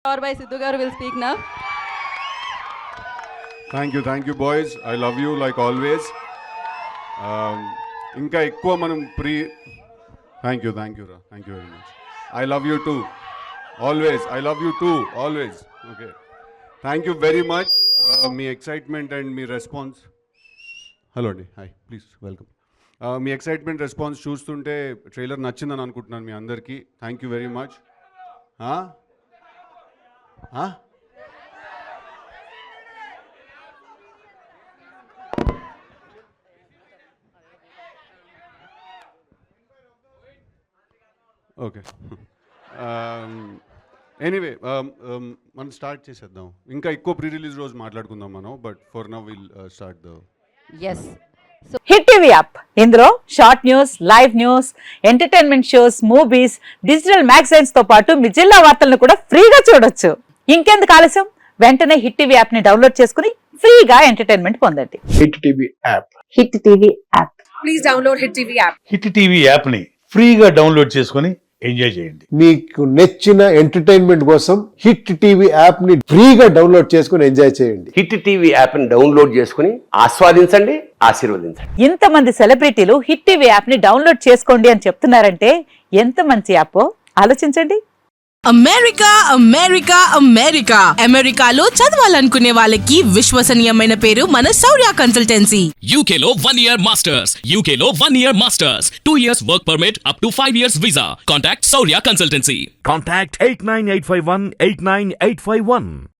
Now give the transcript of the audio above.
Or by Sidhu garu will speak now. Thank you boys. I love you like always. ఇంకా ఎక్కువ మనం thank you రా thank you very much. I love you too always. I love you too always. Okay, thank you very much. మీ excitement and మీ response. Hello అండి, hi, please welcome. మీ excitement response చూస్తుంటే trailer నచ్చిందని అనుకుంటున్నాను మీ అందరికీ. Thank you very much. Okay, anyway మనం స్టార్ట్ చేసేద్దాం. ఇంకా ఎక్కువ ప్రీ రిలీజ్ రోజు మాట్లాడుకుందాం మనం, but for now will start the S. Hit TV app, ఇందులో short news, live news, entertainment shows, movies, digital magazines తో పాటు మీ జిల్లా వార్తలను కూడా ఫ్రీగా చూడొచ్చు. ఇంకెందుకు ఆలస్యం, వెంటనే హిట్ టీవీ యాప్ ని డౌన్లోడ్ చేసుకుని ఫ్రీగా ఎంటర్టైన్మెంట్ పొందండి. Hit TV app. Hit TV app. Please download hit TV app. Hit TV app ని ఫ్రీగా డౌన్లోడ్ చేసుకొని ఎంజాయ్ చేయండి. మీకు నచ్చిన ఎంటర్టైన్మెంట్ కోసం హిట్ టీవీ యాప్ ని ఫ్రీగా డౌన్లోడ్ చేసుకుని ఎంజాయ్ చేయండి. హిట్ టీవీ యాప్ ని డౌన్లోడ్ చేసుకుని ఆస్వాదించండి, ఆశీర్వదించండి. ఇంతమంది సెలబ్రిటీలు హిట్ టీవీ యాప్ ని డౌన్లోడ్ చేసుకోండి అని చెప్తున్నారంటే ఎంత మంచి యాప్ ఆలోచించండి. అమెరికా అమెరికా అమెరికా అమెరికాలో చదవాలనుకునే వాళ్ళకి విశ్వసనీయమైన పేరు మన శౌర్య కన్సల్టెన్సీ. UK లో 1 year masters, UK లో 1 year masters, 2 years work permit up to 5 years visa. Contact Saurya Consultancy. Contact 89851 89851.